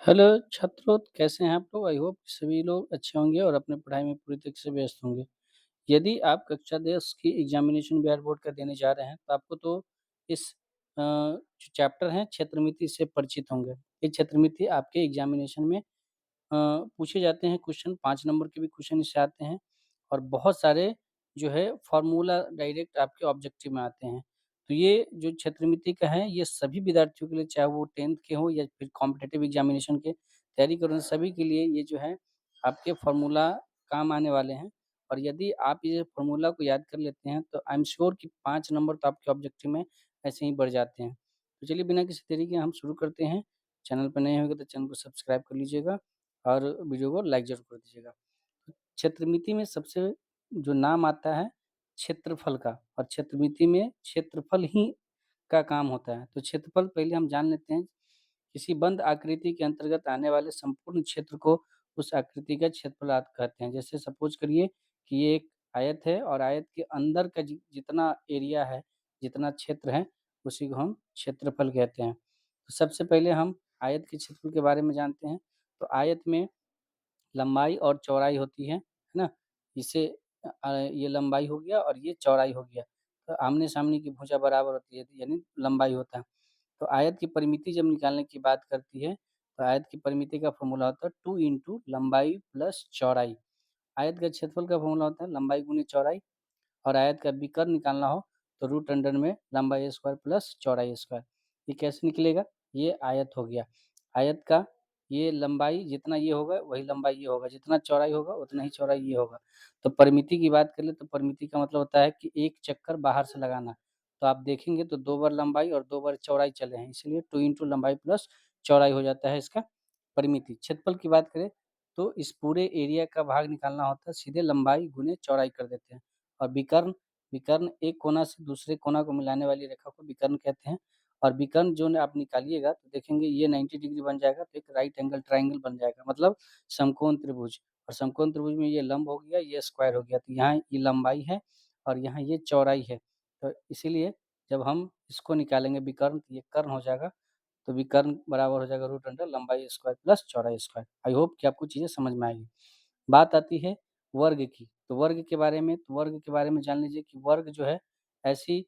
Hello छात्रों, कैसे हैं आप लोग? आई होप सभी लोग अच्छे होंगे और अपने पढ़ाई में पूरी तरीके से व्यस्त होंगे। यदि आप कक्षा 10 की एग्जामिनेशन बिहार बोर्ड का देने जा रहे हैं, तो आपको तो इस जो चैप्टर है क्षेत्र मिति से परिचित होंगे। ये क्षेत्र मिति आपके एग्जामिनेशन में पूछे जाते हैं क्वेश्चन, 5 नंबर के भी क्वेश्चन इससे आते हैं और बहुत सारे जो है फ़ॉर्मूला डायरेक्ट आपके ऑब्जेक्टिव में आते हैं। तो ये जो क्षेत्रमिति का है, ये सभी विद्यार्थियों के लिए, चाहे वो 10th के हों या फिर कॉम्पिटिटिव एग्जामिनेशन के तैयारी कर रहे हैं, सभी के लिए ये जो है आपके फ़ॉर्मूला काम आने वाले हैं। और यदि आप ये फ़ॉर्मूला को याद कर लेते हैं, तो आई एम श्योर कि 5 नंबर तो आपके ऑब्जेक्टिव में ऐसे ही बढ़ जाते हैं। तो चलिए बिना किसी देरी के हम शुरू करते हैं। चैनल पर नए होंगे तो चैनल को सब्सक्राइब कर लीजिएगा और वीडियो को लाइक ज़रूर कर दीजिएगा। क्षेत्रमिति में सबसे जो नाम आता है क्षेत्रफल का, और क्षेत्रमिति में क्षेत्रफल ही का काम होता है। तो क्षेत्रफल पहले हम जान लेते हैं। किसी बंद आकृति के अंतर्गत आने वाले संपूर्ण क्षेत्र को उस आकृति का क्षेत्रफल कहते हैं। जैसे सपोज करिए कि ये एक आयत है और आयत के अंदर का जितना एरिया है, जितना क्षेत्र है, उसी को हम क्षेत्रफल कहते हैं। तो सबसे पहले हम आयत के क्षेत्रफल के बारे में जानते हैं। तो आयत में लंबाई और चौड़ाई होती है ना? इसे ये लंबाई हो गया और ये चौड़ाई हो गया। तो आमने-सामने की भुजा बराबर होती है, यानी लंबाई होता है। तो आयत की परिमिति जब निकालने की बात करती है, तो आयत की परिमिति का फ़ॉर्मूला होता है 2 इंटू लंबाई प्लस चौड़ाई। आयत का क्षेत्रफल का फ़ॉर्मूला होता है लंबाई गुने चौड़ाई। और आयत का विकर्ण निकालना हो तो रूट अंडर में लंबाई स्क्वायर प्लस चौड़ाई स्क्वायर। ये कैसे निकलेगा? ये आयत हो गया। आयत का ये लंबाई जितना ये होगा वही लंबाई ये होगा, जितना चौड़ाई होगा उतना ही चौड़ाई ये होगा। तो परिमिति की बात करें तो परिमिति का मतलब होता है कि एक चक्कर बाहर से लगाना। तो आप देखेंगे तो 2 बार लंबाई और 2 बार चौड़ाई चले हैं, इसलिए 2 इंटू लंबाई प्लस चौड़ाई हो जाता है इसका परिमिति। क्षेत्रफल की बात करें तो इस पूरे एरिया का भाग निकालना होता है, सीधे लंबाई गुने चौड़ाई कर देते हैं। और विकर्ण विकर्ण एक कोना से दूसरे कोना को मिलाने वाली रेखा को विकर्ण कहते हैं। और विकर्ण जो आप निकालिएगा तो देखेंगे ये 90 डिग्री बन जाएगा, तो एक राइट एंगल ट्रायंगल बन जाएगा, मतलब समकोण त्रिभुज। और समकोण त्रिभुज में ये लंब हो गया, ये स्क्वायर हो गया, तो यहाँ ये लंबाई है और यहाँ ये चौड़ाई है। तो इसीलिए जब हम इसको निकालेंगे विकर्ण, तो ये कर्ण हो जाएगा। तो विकर्ण बराबर हो जाएगा रूट अंडर लंबाई स्क्वायर प्लस चौड़ाई स्क्वायर। आई होप कि आपको चीज़ें समझ में आएगी। बात आती है वर्ग की। तो वर्ग के बारे में जान लीजिए कि वर्ग जो है ऐसी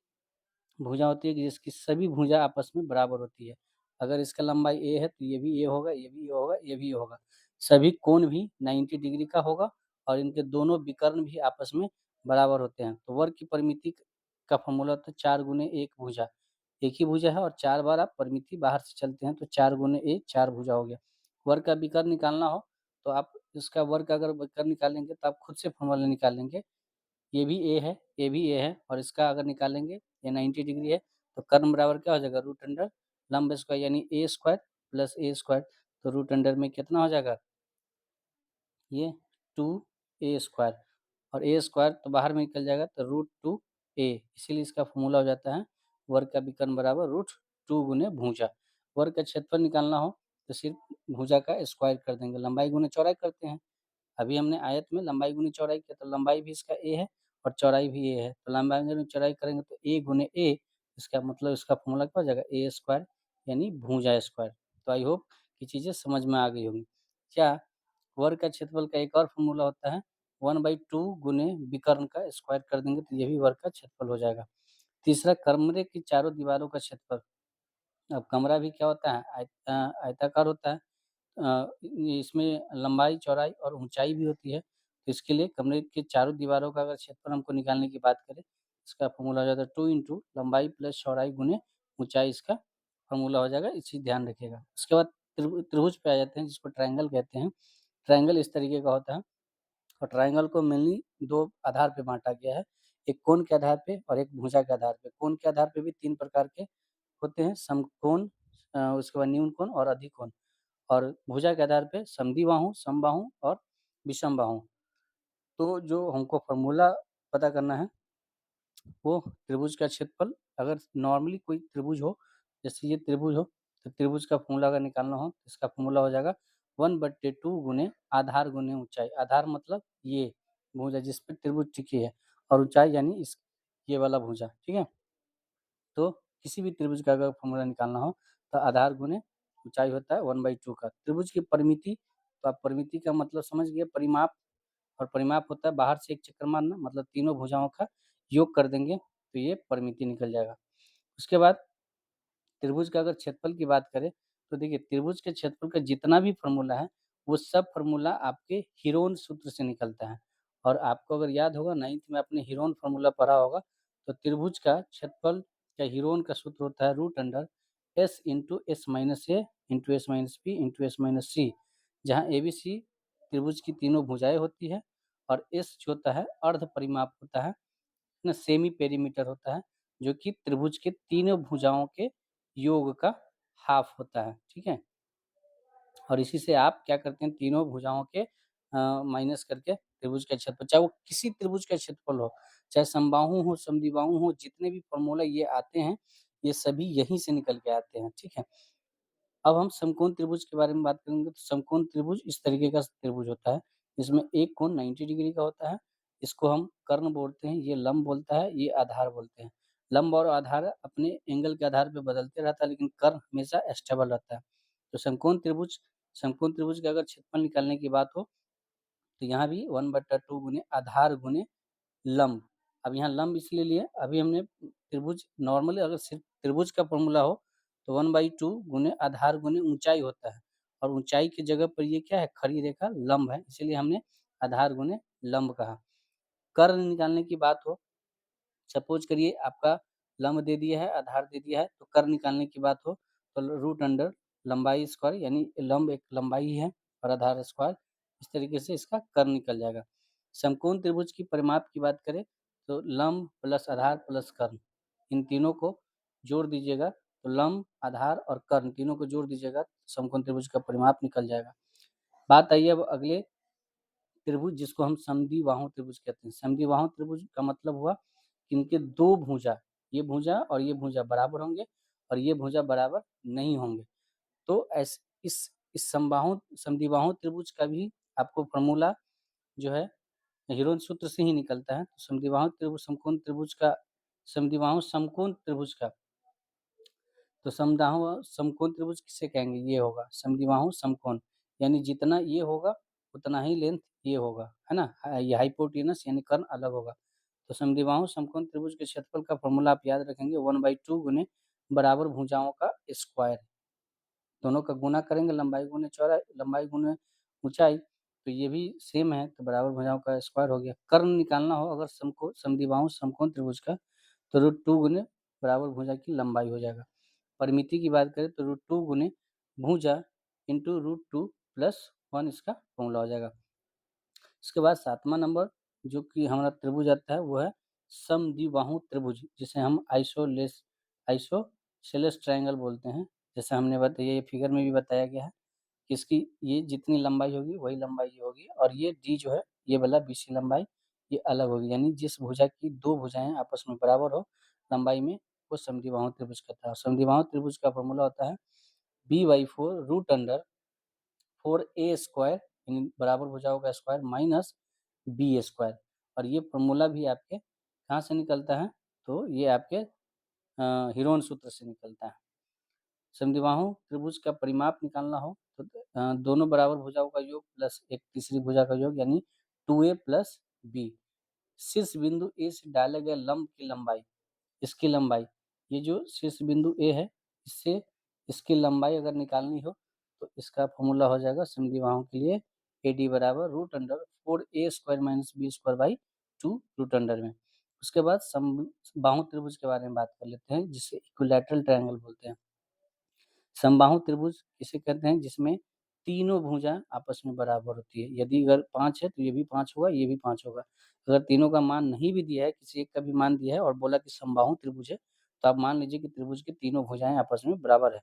भुजा होती है कि जिसकी सभी भुजा आपस में बराबर होती है। अगर इसका लंबाई ए है तो ये भी ए होगा, ये भी ए होगा, ये भी ए होगा। सभी कोण भी 90 डिग्री का होगा और इनके दोनों विकर्ण भी आपस में बराबर होते हैं। तो वर्ग की परिमिति का फ़ॉर्मूला होता है 4 गुने 1 भुजा। एक ही भुजा है और 4 बार आप परिमिति बाहर से चलते हैं, तो 4 गुने 1 4 भुजा हो गया। वर्ग का विकर्ण निकालना हो तो आप इसका वर्ग का अगर विकर्ण निकालेंगे तो आप खुद से फ़ॉर्मूला निकालेंगे। ये भी ए है, ये भी ए है और इसका अगर निकालेंगे, ये 90 डिग्री है, तो कर्ण बराबर क्या हो जाएगा? रूट अंडर लंब स्क्वायर यानी ए स्क्वायर प्लस ए स्क्वायर। तो रूट अंडर में कितना हो जाएगा? ये 2a स्क्वायर, और ए स्क्वायर तो बाहर में निकल जाएगा, तो रूट 2a, इसीलिए इसका फॉर्मूला हो जाता है वर्ग का विकर्ण बराबर रूट 2 गुने भुजा। वर्ग का क्षेत्रफल निकालना हो तो सिर्फ भुजा का स्क्वायर कर देंगे, लंबाई गुने चौड़ाई करते हैं। अभी हमने आयत में लंबाई गुनी चौड़ाई किया, तो लंबाई भी इसका ए है और चौड़ाई भी ए है। तो लंबाई गुनी चौड़ाई करेंगे तो ए गुने ए, इसका मतलब इसका फॉर्मूला क्या हो जाएगा? ए स्क्वायर यानी भुजा स्क्वायर। तो आई होप कि चीज़ें समझ में आ गई होंगी। क्या वर्ग का क्षेत्रफल का एक और फॉर्मूला होता है 1/2 गुने विकर्ण का स्क्वायर कर देंगे तो ये भी वर्ग का क्षेत्रफल हो जाएगा। तीसरा, कमरे की चारों दीवारों का क्षेत्रफल। अब कमरा भी क्या होता है? आयताकार होता है। इसमें लंबाई, चौड़ाई और ऊँचाई भी होती है। तो इसके लिए कमरे के चारों दीवारों का अगर क्षेत्रफल हमको निकालने की बात करें, इसका फ़ॉर्मूला हो जाता है 2 इंटू लंबाई प्लस चौड़ाई गुने ऊँचाई, इसका फ़ॉर्मूला हो जाएगा। ये चीज़ ध्यान रखिएगा। उसके बाद त्रिभुज पे आ जाते हैं जिसको ट्रायंगल कहते हैं। ट्रायंगल इस तरीके का होता है और ट्रायंगल को मेनली 2 आधार पे बाँटा गया है। एक कोण के आधार पे और एक भुजा के आधार पे। कोण के आधार पे भी 3 प्रकार के होते हैं, समकोण, उसके बाद न्यून कोण और अधिकोण। और भुजा के आधार पे समद्विबाहु, समबाहु और विषमबाहु। तो जो हमको फ़ॉर्मूला पता करना है वो त्रिभुज का क्षेत्रफल, अगर नॉर्मली कोई त्रिभुज हो, जैसे ये त्रिभुज हो, तो त्रिभुज का फ़ॉर्मूला अगर निकालना हो, तो इसका फ़ॉर्मूला हो जाएगा 1/2 गुने आधार गुने ऊँचाई। आधार मतलब ये भुजा जिस पे त्रिभुज टिकी है, और ऊँचाई यानी इस ये वाला भुजा, ठीक है? तो किसी भी त्रिभुज का अगर फ़ॉर्मूला निकालना हो, तो आधार गुने ऊंचाई होता है 1/2 का। त्रिभुज की परिमिति, तो आप परिमिति का मतलब समझ गए, परिमाप, और परिमाप होता है बाहर से एक चक्कर मारना, मतलब तीनों भुजाओं का योग कर देंगे तो ये परिमिति निकल जाएगा। उसके बाद त्रिभुज का अगर क्षेत्रफल की बात करें तो देखिए त्रिभुज के क्षेत्रफल का जितना भी फॉर्मूला है वो सब फॉर्मूला आपके हीरोन सूत्र से निकलता है। और आपको अगर याद होगा 9th में आपने हीरोन फॉर्मूला पढ़ा होगा, तो त्रिभुज का क्षेत्रफल का हीरोन का सूत्र होता है root under S into S minus A into S minus B into S minus C, जहाँ ए बी सी त्रिभुज की तीनों भुजाएं होती है और एस जो होता है अर्ध परिमाप होता है ना, सेमी पेरीमीटर होता है, जो कि त्रिभुज के तीनों भुजाओं के योग का हाफ होता है। ठीक है, और इसी से आप क्या करते हैं, तीनों भुजाओं के माइनस करके त्रिभुज का क्षेत्रफल, चाहे वो किसी त्रिभुज का क्षेत्रफल हो, चाहे समबाहु हो समद्विबाहु हो, जितने भी फॉर्मूला ये आते हैं ये सभी यहीं से निकल के आते हैं। ठीक है, अब हम समकोण त्रिभुज के बारे में बात करेंगे। तो समकोण त्रिभुज इस तरीके का त्रिभुज होता है, इसमें एक कोण 90 डिग्री का होता है, इसको हम कर्ण बोलते हैं, ये लंब बोलता है, ये आधार बोलते हैं। लंब और आधार अपने एंगल के आधार पे बदलते रहता है, लेकिन कर्ण हमेशा स्टेबल रहता है। तो समकोण त्रिभुज का अगर क्षेत्रफल निकालने की बात हो तो यहाँ भी 1/2 गुने आधार गुने लंब। अब यहाँ लंब इसलिए लिए, अभी हमने त्रिभुज नॉर्मली अगर सिर्फ त्रिभुज का फॉर्मूला हो तो 1/2 गुने आधार गुने ऊंचाई होता है, और ऊंचाई की जगह पर ये क्या है, खड़ी रेखा लंब है, इसीलिए हमने आधार गुने लंब कहा। कर्ण निकालने की बात हो, सपोज करिए आपका लंब दे दिया है आधार दे दिया है, तो कर्ण निकालने की बात हो तो रूट अंडर लंबाई स्क्वायर, यानी लंब एक लंबाई है और आधार स्क्वायर, इस तरीके से इसका कर्ण निकल जाएगा। समकोण त्रिभुज की परिमाप की बात करें तो लंब प्लस आधार प्लस कर्ण, इन तीनों को जोड़ दीजिएगा, तो लंब आधार और कर्ण तीनों को जोड़ दीजिएगा, समकोण त्रिभुज का परिमाप निकल जाएगा। बात आई अब अगले त्रिभुज जिसको हम समद्विबाहु त्रिभुज कहते हैं। समद्विबाहु त्रिभुज का मतलब हुआ कि इनके दो भुजा, ये भुजा और ये भुजा बराबर होंगे और ये भुजा बराबर नहीं होंगे। तो ऐस इस समद्विबाहु त्रिभुज का भी आपको फॉर्मूला जो है हीरोन सूत्र से ही निकलता है। तो समद्विबाहु त्रिभुज समकोण त्रिभुज का, समद्विबाहु समकोण त्रिभुज का, तो समदाहु समकोण त्रिभुज किसे कहेंगे, ये होगा समद्विबाहु समकोण, यानी जितना ये होगा उतना ही लेंथ ये होगा, है ना, ये हाइपोटेनस यानी कर्ण अलग होगा। तो समद्विबाहु समकोण त्रिभुज के क्षेत्रफल का फॉर्मूला आप याद रखेंगे 1/2 गुने बराबर भुजाओं का स्क्वायर, दोनों का गुना करेंगे, लंबाई गुने चौड़ाई, लंबाई गुने ऊंचाई, तो ये भी सेम है, तो बराबर भुजाओं का स्क्वायर हो गया। कर्ण निकालना हो अगर समद्विबाहु समकोण त्रिभुज का, तो √2 गुने बराबर भुजा की लंबाई हो जाएगा। परिमिति की बात करें तो √2 गुने भुजा इंटू √2 प्लस 1 इसका फॉर्मूला हो जाएगा। इसके बाद 7वां नंबर जो कि हमारा त्रिभुज आता है वो है समद्विबाहु त्रिभुज, जिसे हम आइसोसेलेस ट्रायंगल बोलते हैं। जैसे हमने बताया, ये फिगर में भी बताया गया है कि इसकी ये जितनी लंबाई होगी वही लंबाई ये होगी, और ये डी जो है ये वाला बीसी लंबाई ये अलग होगी, यानी जिस भुजा की दो भुजाएं आपस में बराबर हो लंबाई में, वो समद्विबाहु त्रिभुज कहता है। समद्विबाहु त्रिभुज का फॉर्मूला होता है b/4 रूट अंडर 4a² यानी बराबर भुजाओं का स्क्वायर माइनस b², और ये फॉर्मूला भी आपके कहाँ से निकलता है, तो ये आपके हीरोन सूत्र से निकलता है। समद्विबाहु त्रिभुज का परिमाप निकालना हो तो दोनों बराबर भुजाओं का योग प्लस एक तीसरी भुजा का योग, यानी 2a प्लस बी। शीर्ष बिंदु ए से डाले गए लंब की लंबाई, इसकी लंबाई, ये जो शीर्ष बिंदु ए है इससे इसकी लंबाई अगर निकालनी हो तो इसका फॉर्मूला हो जाएगा समद्विबाहु के लिए AD बराबर root under 4a² minus b²/2 root under में। उसके बाद समबाहु त्रिभुज के बारे में बात कर लेते हैं, जिसे इक्विलैटरल ट्रायंगल बोलते हैं। समबाहु त्रिभुज किसे कहते हैं, जिसमें तीनों भुजा आपस में बराबर होती है। यदि अगर 5 है तो ये भी 5 होगा, ये भी 5 होगा। अगर तीनों का मान नहीं भी दिया है, किसी एक का भी मान दिया है और बोला कि समबाहु त्रिभुज है, तो आप मान लीजिए कि त्रिभुज की तीनों भुजाएं आपस में बराबर है।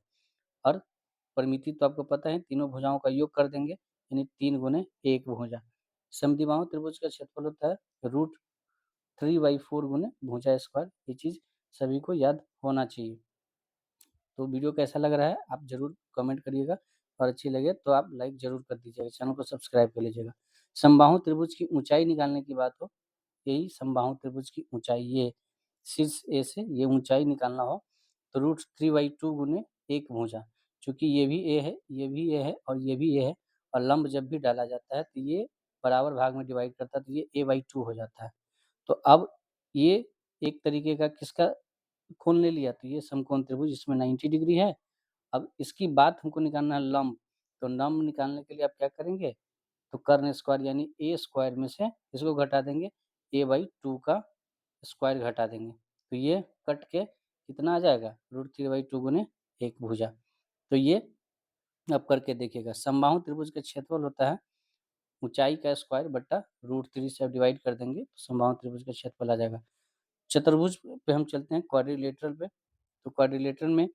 और परिमिति तो आपको पता है, तीनों भुजाओं का योग कर देंगे, यानी 3 गुने 1 भुजा। समद्विबाहु त्रिभुज का क्षेत्रफल होता है √3/4 गुने भुजा स्क्वायर। ये चीज़ सभी को याद होना चाहिए। तो वीडियो कैसा लग रहा है आप ज़रूर कमेंट करिएगा, और अच्छी लगे तो आप लाइक ज़रूर कर दीजिएगा, चैनल को सब्सक्राइब कर लीजिएगा। समबाहु त्रिभुज की ऊंचाई निकालने की बात हो, यही समबाहु त्रिभुज की ऊंचाई, ये शीर्ष ए से ये ऊंचाई निकालना हो तो √3/2 गुने एक भुजा, चूँकि ये भी ए है, ये भी ए है और ये भी ए है और लंब जब भी डाला जाता है तो ये बराबर भाग में डिवाइड करता है तो ये a/2 हो जाता है। तो अब ये एक तरीके का किसका कोण ले लिया, तो ये समकोण त्रिभुज इसमें 90 डिग्री है। अब इसकी बात हमको निकालना है लंब, तो लंब निकालने के लिए आप क्या करेंगे, तो कर्ण स्क्वायर यानी a स्क्वायर में से इसको घटा देंगे, a/2 का स्क्वायर घटा देंगे। तो ये कट के कितना आ जाएगा, √3/2 गुने 1 भुजा। तो ये आप करके देखिएगा। समबाहु त्रिभुज का क्षेत्रफल होता है ऊंचाई का स्क्वायर बट्टा √3 से आप डिवाइड कर देंगे तो समबाहु त्रिभुज का क्षेत्रफल आ जाएगा। चतुर्भुज पे हम चलते हैं क्वाड्रिलेटरल पे। तो क्वाड्रिलेटरल में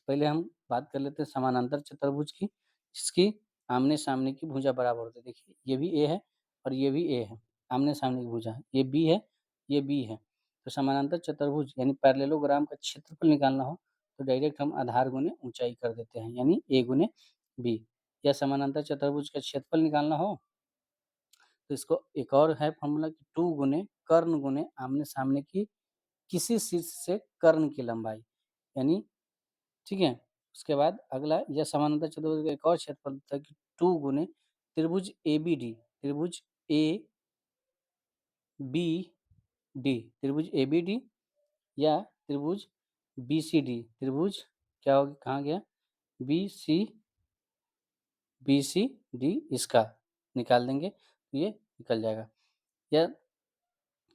पहले हम बात कर लेते हैं समानांतर चतुर्भुज की, जिसकी आमने-सामने की भुजा बराबर होती है। देखिए ये भी ए है और ये भी ए है, आमने-सामने की भुजा है। ये बी है, ये बी है। तो समानांतर चतुर्भुज यानी पैरेललोग्राम का क्षेत्रफल निकालना हो तो डायरेक्ट हम आधार गुने ऊंचाई कर देते हैं, यानी ए गुने बी। या समानांतर चतुर्भुज का क्षेत्रफल निकालना हो तो इसको एक और है फॉर्मूला कि 2 गुने कर्ण गुने आमने-सामने की किसी शीर्ष से कर्ण की लंबाई, यानी ठीक है? उसके बाद अगला यह समानांतर चतुर्भुज का एक और क्षेत्रफल होता है कि 2 गुने त्रिभुज एबीडी, त्रिभुज एबीडी, त्रिभुज एबीडी या त्रिभुज बीसीडी, त्रिभुज क्या हो कहाँ गया? बीसी बीसीडी इसका निकाल देंगे, तो ये निकल जाएगा। या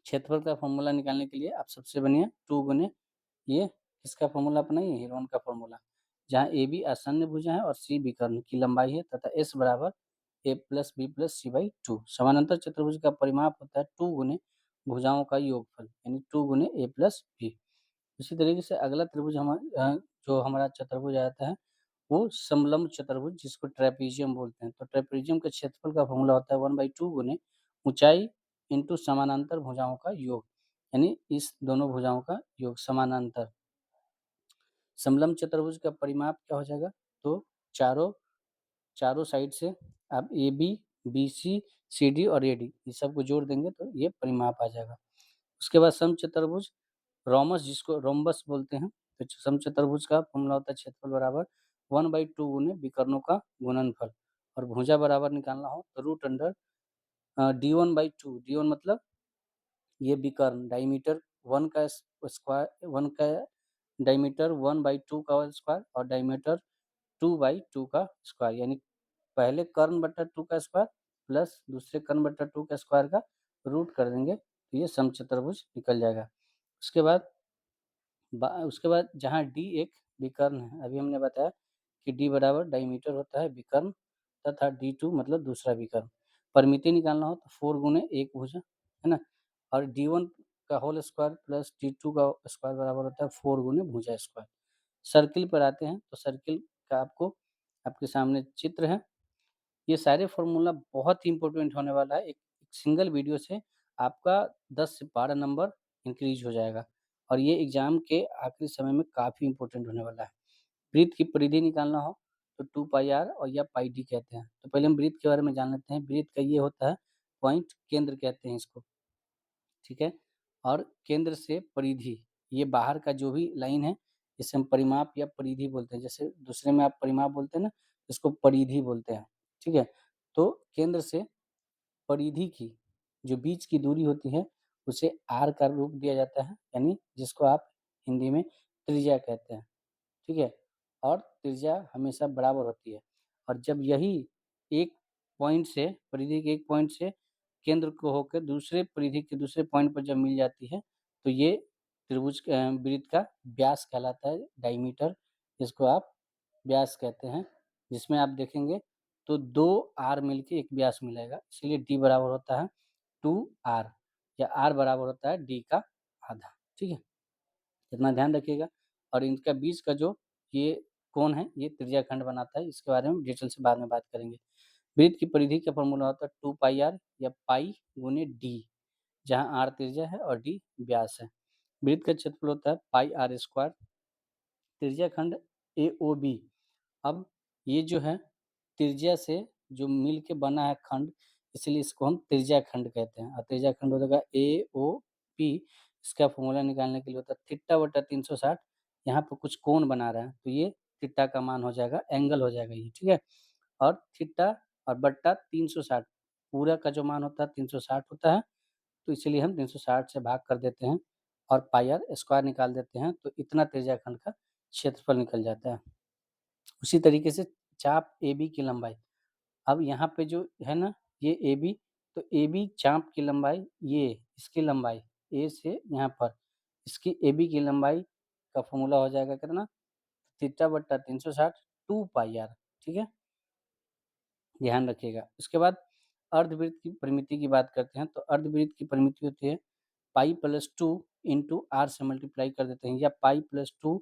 क्षेत्रफल का फॉर्मूला निकालने के लिए आप सबसे बढ़िया 2 गुने ये किसका फॉर्मूला अपनाइए, हीरोन का फॉर्मूला, जहाँ ए बी आसन्न भुजा है और सी विकर्ण की लंबाई है तथा एस बराबर A plus B plus C by 2। समानांतर चतुर्भुज का परिमाप होता है 2 गुने भुजाओं का योगफल, यानी 2 गुने ए प्लस बी। इसी तरीके से अगला त्रिभुज जो हमारा चतुर्भुज आता है वो समलंब चतुर्भुज, जिसको ट्रेपीजियम बोलते हैं। तो ट्रेपीजियम के क्षेत्रफल का फॉर्मूला होता है 1/2 गुने ऊंचाई इंटू समानांतर भुजाओं का योग, यानी इस दोनों भुजाओं का योग समानांतर। समलंब चतुर्भुज का परिमाप क्या हो जाएगा, तो चारों चारों साइड से आप A B B C C D और ए डी इस सबको जोड़ देंगे तो ये परिमाप आ जाएगा। उसके बाद समचतुर्भुज रोमस, जिसको रोम्बस बोलते हैं, तो समचतुर्भुज का फॉर्मूला होता है क्षेत्रफल बराबर 1/2 गुने विकर्णों का गुणनफल और भुजा बराबर निकालना हो तो रूट अंडर d1/2, d1 मतलब ये विकर्ण डायमीटर 1 का स्क्वायर, 1 का डायमीटर 1/2 का स्क्वायर और डायमीटर 2/2 का स्क्वायर, यानी पहले कर्ण बट्टा 2 का स्क्वायर प्लस दूसरे कर्ण बट्टा 2 का स्क्वायर का रूट कर देंगे तो ये समचतुर्भुज निकल जाएगा। उसके बाद उसके बाद जहाँ डी एक विकर्ण है, अभी हमने बताया कि डी बराबर डायमीटर होता है विकर्ण तथा d2 मतलब दूसरा विकर्ण। परिमिति निकालना हो तो 4 गुने 1 भुजा, है ना? और d1 का होल स्क्वायर प्लस d2 का स्क्वायर बराबर होता है 4 गुने भुजा स्क्वायर। सर्किल पर आते हैं तो सर्किल का आपको आपके सामने चित्र है। ये सारे फॉर्मूला बहुत ही इम्पोर्टेंट होने वाला है। एक सिंगल वीडियो से आपका 10 से 12 नंबर इंक्रीज हो जाएगा और ये एग्ज़ाम के आखिरी समय में काफ़ी इम्पोर्टेंट होने वाला है। वृत्त की परिधि निकालना हो तो 2 पाई आर और या पाई डी कहते हैं। तो पहले हम वृत्त के बारे में जान लेते हैं। वृत्त का ये होता है पॉइंट, केंद्र कहते हैं इसको, ठीक है? और केंद्र से परिधि, ये बाहर का जो भी लाइन है इसे हम परिमाप या परिधि बोलते हैं। जैसे दूसरे में आप परिमाप बोलते हैं ना, इसको परिधि बोलते हैं, ठीक है? तो केंद्र से परिधि की जो बीच की दूरी होती है उसे आर का रूप दिया जाता है, यानी जिसको आप हिंदी में त्रिज्या कहते हैं, ठीक है? और त्रिज्या हमेशा बराबर होती है और जब यही एक पॉइंट से परिधि के एक पॉइंट से केंद्र को होकर दूसरे परिधि के दूसरे पॉइंट पर जब मिल जाती है तो ये वृत्त का व्यास कहलाता है, डायमीटर, जिसको आप व्यास कहते हैं। जिसमें आप देखेंगे तो 2 आर मिलके एक व्यास मिलेगा, इसलिए डी बराबर होता है 2 आर या आर बराबर होता है डी का आधा, ठीक है? इतना ध्यान रखिएगा। और इनका बीच का जो ये कोण है ये त्रिज्याखंड बनाता है, इसके बारे में डिटेल से बाद में बात करेंगे। वृत्त की परिधि का फॉर्मूला होता है 2 पाई आर या पाई गुने डी, जहाँ आर त्रिज्या है और डी व्यास है। वृत्त का क्षेत्रफल होता है पाई आर स्क्वायर। त्रिज्याखंड ए ओ बी, अब ये जो है त्रिज्या से जो मिल के बना है खंड, इसलिए इसको हम त्रिज्याखंड कहते हैं। और त्रिज्याखंड हो जाएगा ए ओ पी। इसका फॉर्मूला निकालने के लिए होता है थीटा बटा 360। यहाँ पर कुछ कोण बना रहा है तो ये थीटा का मान हो जाएगा, एंगल हो जाएगा ये, ठीक है। और थीटा और बट्टा 360, पूरा का जो मान होता है 360 होता है, तो इसीलिए हम 360 से भाग कर देते हैं और पाई आर स्क्वायर निकाल देते हैं, तो इतना त्रिज्याखंड का क्षेत्रफल निकल जाता है। उसी तरीके से चाप ए बी की लंबाई, अब यहाँ पे जो है ना ये ए बी, तो ए बी चाप की लंबाई, ये इसकी लंबाई ए से यहाँ पर इसकी ए बी की लंबाई का फॉर्मूला हो जाएगा कितना, थीटा बट्टा 360 2 पाई आर, ठीक है, ध्यान रखिएगा। उसके बाद अर्धवृत्त की परिमिति की बात करते हैं, तो अर्धवृत्त की परिमिति होती है पाई प्लस 2 इंटू आर से मल्टीप्लाई कर देते हैं, या पाई प्लस 2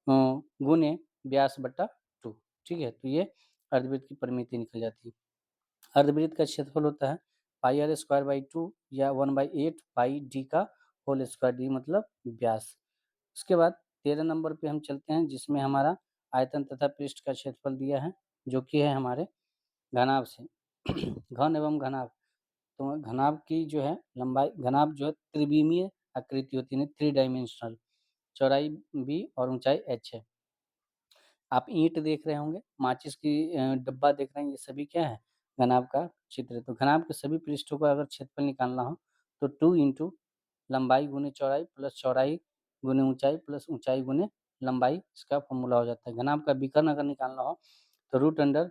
गुने व्यास बट्टा 2, ठीक है, तो ये अर्धवृत्त की परिमिति निकल जाती है। अर्धवृत्त का क्षेत्रफल होता है पाई आर स्क्वायर बाई 2 या 1/8 पाई डी का होल स्क्वायर, डी मतलब व्यास। उसके बाद 13 नंबर पे हम चलते हैं, जिसमें हमारा आयतन तथा पृष्ठ का क्षेत्रफल दिया है, जो कि है हमारे घनाभ से घन एवं घनाभ, तो घनाभ की जो है लंबाई, घनाभ जो है त्रिविमीय आकृति होती है, 3 डायमेंशनल, चौड़ाई बी और ऊंचाई एच है। आप ईंट देख रहे होंगे, माचिस की डब्बा देख रहे हैं, ये सभी क्या है, घनाभ का चित्र है। तो घनाभ के सभी पृष्ठों का अगर क्षेत्रफल निकालना हो तो 2 इंटू लंबाई गुने चौड़ाई प्लस चौड़ाई गुने ऊंचाई प्लस ऊंचाई गुने लंबाई, इसका फॉर्मूला हो जाता है। घनाभ का विकर्ण अगर निकालना हो तो रूट अंडर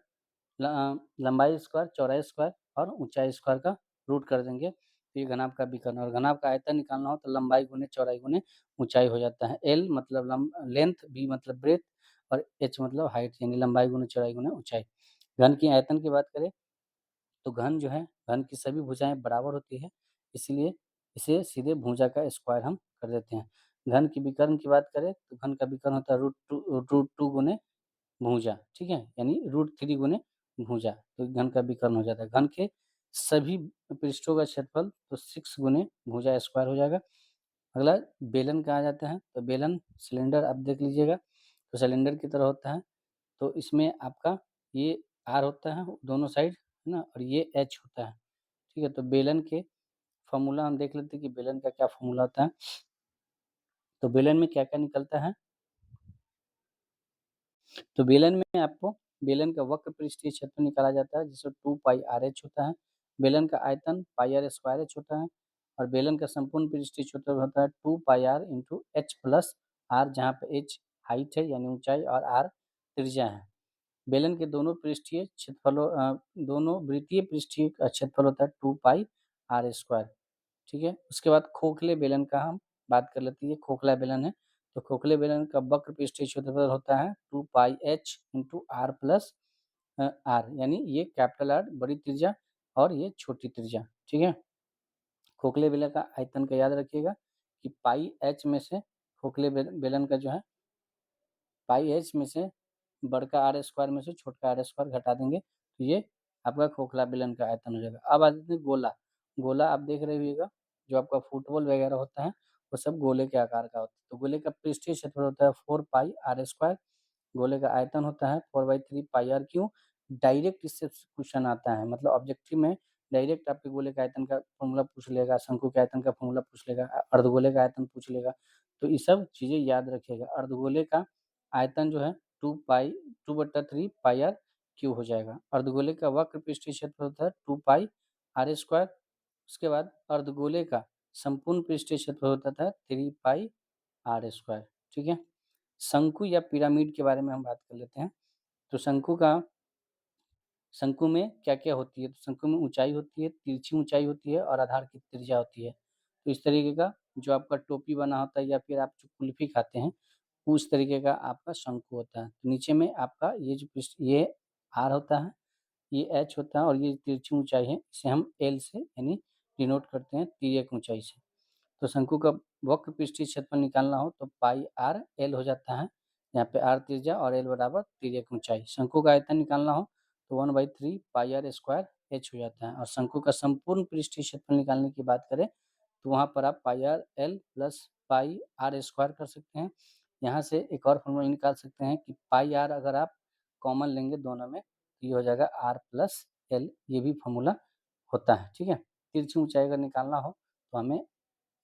लंबाई स्क्वायर चौड़ाई स्क्वायर और ऊंचाई स्क्वायर का रूट कर देंगे, तो ये घनाभ का विकर्ण। और घनाभ का आयतन निकालना हो तो लंबाई गुने चौड़ाई गुने ऊंचाई हो जाता है। एल मतलब लेंथ, बी मतलब ब्रेथ और एच मतलब हाइट, यानी लंबाई गुने चौड़ाई गुने ऊंचाई। घन की आयतन की बात करें तो घन जो है, घन की सभी भुजाएं बराबर होती है, इसलिए इसे सीधे भुजा का स्क्वायर हम कर देते हैं। घन की विकर्ण की बात करें तो घन का विकर्ण होता है रूट टू गुने भुजा, ठीक है, यानी रूट 3 गुने भुजा, तो घन का विकर्ण हो जाता है। घन के सभी पृष्ठों का क्षेत्रफल तो 6 गुने भुजा स्क्वायर हो जाएगा। अगला बेलन का आ जाता है, तो बेलन सिलेंडर आप देख लीजिएगा, तो सिलेंडर की तरह होता है, तो इसमें आपका ये आर होता है दोनों साइड, है ना, और ये एच होता है, ठीक है। तो बेलन के फॉर्मूला हम देख लेते हैं कि बेलन का क्या फॉर्मूला होता है। तो बेलन में क्या क्या निकलता है, तो बेलन में आपको बेलन का वक्र पृष्ठीय क्षेत्र निकाला जाता है, जिसमें 2 पाई आर एच होता है। बेलन का आयतन पाई आर स्क्वायर एच होता है, और बेलन का संपूर्ण पृष्ठीय क्षेत्र होता है 2 pi r into H plus r, जहाँ पे एच हाइट है यानी ऊंचाई और आर त्रिज्या है। बेलन के दोनों पृष्ठीय क्षेत्रफलों दोनों वृत्तीय पृष्ठीय का क्षेत्रफल होता है 2 पाई आर स्क्वायर, ठीक है। उसके बाद खोखले बेलन का हम बात कर लेते हैं, ये खोखला बेलन है, तो खोखले बेलन का वक्र पृष्ठीय क्षेत्रफल होता है 2 pi H into r plus r, यानी ये कैपिटल आर बड़ी त्रिज्या और ये छोटी त्रिज्या, ठीक है। खोखले बेलन का आयतन का याद रखिएगा कि पाई एच में से खोखले बेलन का जो है पाई एच में से बड़का आर स्क्वायर में से छोटका आर स्क्वायर घटा देंगे, तो ये आपका खोखला बेलन का आयतन हो जाएगा। अब आ जाते हैं गोला। गोला आप देख रहे होइएगा, जो आपका फुटबॉल वगैरह होता है वो सब गोले के आकार का होता है। तो गोले का पृष्ठीय क्षेत्रफल होता है 4 पाई आर स्क्वायर, गोले का आयतन होता है 4/3 पाई आर क्यू। डायरेक्ट इससे क्वेश्चन आता है, मतलब ऑब्जेक्टिव में डायरेक्ट आपके गोले का आयतन का फॉर्मूला पूछ लेगा, शंकु के आयतन का फॉर्मूला पूछ लेगा, अर्धगोले का आयतन पूछ लेगा, तो ये सब चीज़ें याद रखिएगा। अर्धगोले का आयतन जो है 2/3 पाई आर क्यू हो जाएगा। अर्धगोले का वक्र पृष्ठीय क्षेत्रफल होता है 2 पाई आर स्क्वायर। उसके बाद अर्धगोले का संपूर्ण पृष्ठीय क्षेत्रफल होता था 3 पाई आर स्क्वायर, ठीक है। शंकु या पिरामिड के बारे में हम बात कर लेते हैं। तो शंकु में क्या-क्या होती है, तो शंकु में ऊंचाई होती है, तिरछी ऊंचाई होती है और आधार की त्रिज्या होती है। तो इस तरीके का जो आपका टोपी बना होता है या फिर आप जो कुल्फी खाते हैं, उस तरीके का आपका शंकु होता है। तो नीचे में आपका ये जो पृष्ठ ये आर होता है, ये एच होता है और ये तिरछी ऊंचाई है, इसे हम एल से यानी डिनोट करते हैं तिर्यक ऊंचाई से। तो शंकु का वक्र पृष्ठीय क्षेत्रफल निकालना हो तो पाई आर एल हो जाता है, यहाँ पे आर त्रिज्या और एल बराबर तिर्यक ऊंचाई। शंकु का आयतन निकालना हो तो 1/3 पाई आर स्क्वायर एच हो जाता है। और शंकु का संपूर्ण पृष्ठीय क्षेत्रफल निकालने की बात करें तो वहाँ पर आप pi r l plus pi r square कर सकते हैं। यहाँ से एक और फॉर्मूला निकाल सकते हैं कि पाई आर अगर आप कॉमन लेंगे दोनों में तो ये हो जाएगा आर प्लस एल, ये भी फॉर्मूला होता है, ठीक है। तिरछी ऊंचाई अगर निकालना हो तो हमें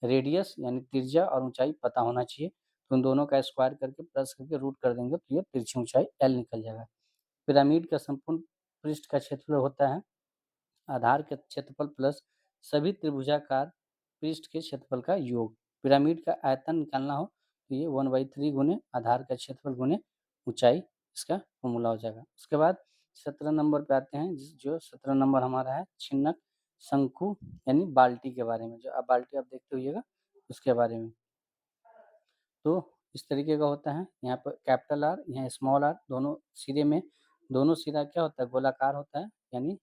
रेडियस यानी त्रिज्या और ऊंचाई पता होना चाहिए। तो उन दोनों का स्क्वायर करके प्लस करके रूट कर देंगे तो ये तिरछी ऊंचाई L निकल जाएगा। पिरामिड का संपूर्ण पृष्ठ का क्षेत्रफल होता है आधार के क्षेत्रफल प्लस सभी त्रिभुजाकार पृष्ठ के क्षेत्रफल का योग। पिरामिड का आयतन निकालना हो तो ये 1/3 गुने आधार का क्षेत्रफल गुने ऊंचाई इसका फॉर्मूला हो जाएगा। उसके बाद 17 नंबर पे आते हैं, जो 17 नंबर हमारा है छिन्नक शंकु यानी बाल्टी के बारे में। जो आप बाल्टी आप देखते होइएगा उसके बारे में। तो इस तरीके का होता है। यहाँ पर कैपिटल आर, यहाँ स्मॉल आर, दोनों सिरे में, दोनों सिरा क्या होता है, गोलाकार होता है, यानी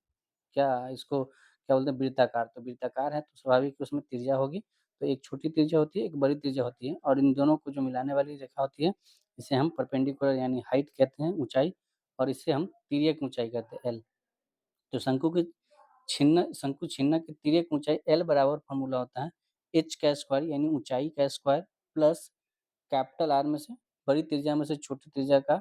क्या इसको क्या बोलते हैं, वृत्ताकार। तो वृत्ताकार है तो स्वाभाविक उसमें त्रिज्या होगी, तो एक छोटी त्रिज्या होती है, एक बड़ी त्रिज्या होती है, और इन दोनों को जो मिलाने वाली रेखा होती है इसे हम परपेंडिकुलर यानी हाइट कहते हैं, ऊंचाई, और इससे हम तिर्यक ऊंचाई कहते हैं एल। तो शंकु छिन्नक की तिर्यक ऊंचाई एल बराबर फॉर्मूला होता है एच का स्क्वायर यानी ऊंचाई का स्क्वायर प्लस कैपिटल आर में से बड़ी त्रिज्या में से छोटी त्रिज्या का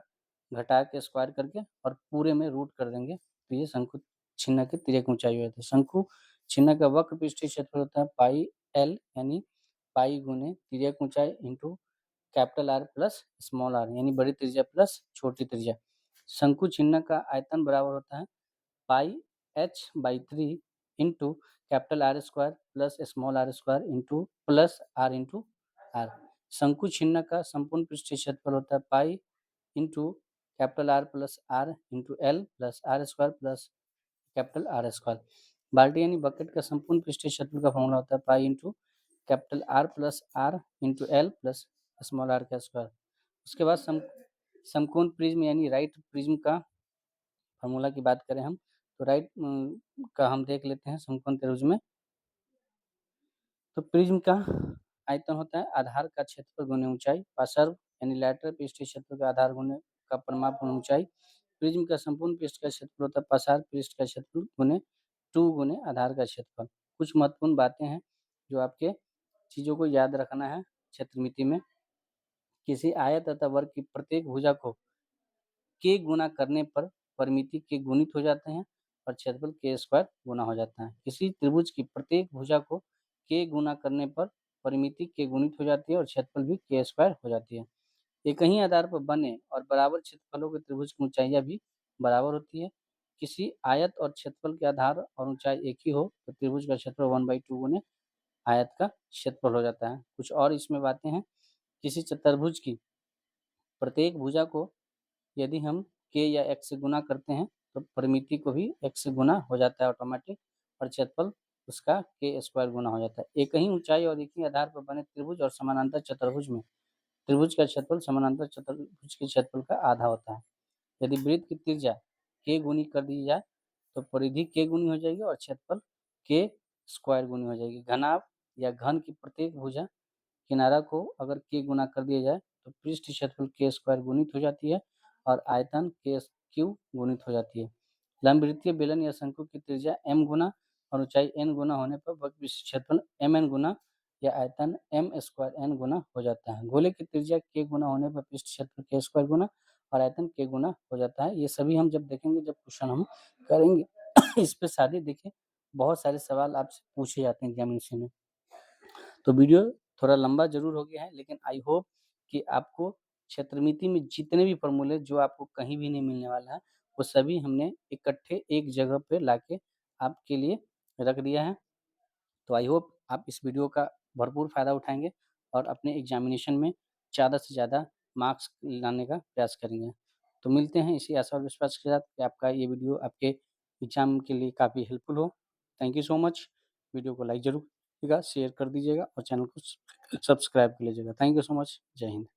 घटा के स्क्वायर करके और पूरे में रूट कर देंगे, तो ये शंकु छिन्नक की तिर्यक ऊंचाई होती है। शंकु छिन्नक का वक्र पृष्ठीय क्षेत्रफल होता है पाई एल यानी पाई गुने तिर्यक ऊंचाई into capital R plus small R यानी बड़ी त्रिज्या प्लस छोटी त्रिज्या। शंकु छिन्नक का आयतन बराबर होता है pi h/3 into capital R square plus small R square into plus R into R. शंकु छिन्नक का संपूर्ण पृष्ठीय क्षेत्रफल होता है pi into capital R plus R into L plus R square plus capital R square. बाल्टी यानी बकेट का संपूर्ण पृष्ठीय क्षेत्रफल का फॉर्मूला होता है pi into capital R plus R into L plus small R का स्क्वायर। उसके बाद समकोण प्रिज्म यानी राइट प्रिज्म का फॉर्मूला की बात करें हम तो राइट का हम देख लेते हैं समकोण त्रिभुज में। तो प्रिज्म का आयतन होता है आधार का क्षेत्रफल गुने ऊंचाई, पार्श्व यानी लैटरल पृष्ठीय क्षेत्रफल का आधार गुने का परिमाप गुने ऊंचाई। प्रिज्म का संपूर्ण पृष्ठ का क्षेत्रफल होता है प्रसार पृष्ठ का क्षेत्रफल गुने 2 गुने आधार का क्षेत्रफल। कुछ महत्वपूर्ण बातें हैं जो आपके चीज़ों को याद रखना है क्षेत्रमिति में। किसी आयत तथा वर्ग की प्रत्येक भुजा को के गुना करने पर परिमिति के गुणित हो जाते हैं और क्षेत्रफल के स्क्वायर गुना हो जाता है। किसी त्रिभुज की प्रत्येक भुजा को के गुना करने पर परिमिति के गुणित हो जाती है और क्षेत्रफल भी के स्क्वायर हो जाती है। एक ही आधार पर बने और बराबर क्षेत्रफलों के त्रिभुज की ऊंचाइयां भी बराबर होती है। किसी आयत और क्षेत्रफल के आधार और ऊंचाई एक ही हो तो त्रिभुज का क्षेत्रफल 1/2 गुने आयत का क्षेत्रफल हो जाता है। कुछ और इसमें बातें हैं। किसी चतुर्भुज की प्रत्येक भुजा को यदि हम के या एक्स से गुना करते हैं तो परिमिति को भी एक्स से गुना हो जाता है ऑटोमेटिक, और क्षेत्रफल उसका के स्क्वायर गुना हो जाता है। एक ही ऊंचाई और एक ही आधार पर बने त्रिभुज और समानांतर चतुर्भुज में त्रिभुज का क्षेत्रफल समानांतर चतुर्भुज के क्षेत्रफल का आधा होता है। यदि वृत्त की त्रिज्या के गुनी कर दी जाए तो परिधि के गुनी हो जाएगी और क्षेत्रफल के स्क्वायर गुनी हो जाएगी। घनाभ या घन की प्रत्येक भुजा किनारा को अगर के गुना कर दिया जाए तो पृष्ठ क्षेत्रफल के स्क्वायर गुणित हो जाती है और आयतन के क्यू गुणित हो जाती है। लंबवृत्तीय बेलन या शंकु की त्रिज्या m गुना और ऊंचाई n गुना होने पर वक्र विशिष्ट क्षेत्रफल mn गुना या आयतन m स्क्वायर n गुना हो जाता है। गोले की त्रिज्या k गुना होने पर पृष्ठ क्षेत्रफल k स्क्वायर गुना और आयतन k गुना हो जाता है। ये सभी हम जब देखेंगे, जब क्वेश्चन हम करेंगे इस पे सारे देखिए बहुत सारे सवाल आपसे पूछे जाते हैं एग्जामिनेशन में। तो वीडियो थोड़ा लंबा जरूर हो गया है, लेकिन आई होप कि आपको क्षेत्रमिति में जितने भी फॉर्मूले जो आपको कहीं भी नहीं मिलने वाला है वो सभी हमने इकट्ठे एक जगह पे लाके आपके लिए रख दिया है। तो आई होप आप इस वीडियो का भरपूर फ़ायदा उठाएंगे और अपने एग्जामिनेशन में ज़्यादा से ज़्यादा मार्क्स लाने का प्रयास करेंगे। तो मिलते हैं इसी आशा और विश्वास के साथ कि आपका ये वीडियो आपके एग्जाम के लिए काफ़ी हेल्पफुल हो। Thank you so much. Video को लाइक ज़रूर कीजिएगा, शेयर कर दीजिएगा और चैनल को सब्सक्राइब कर लीजिएगा। Thank you so much. जय हिंद।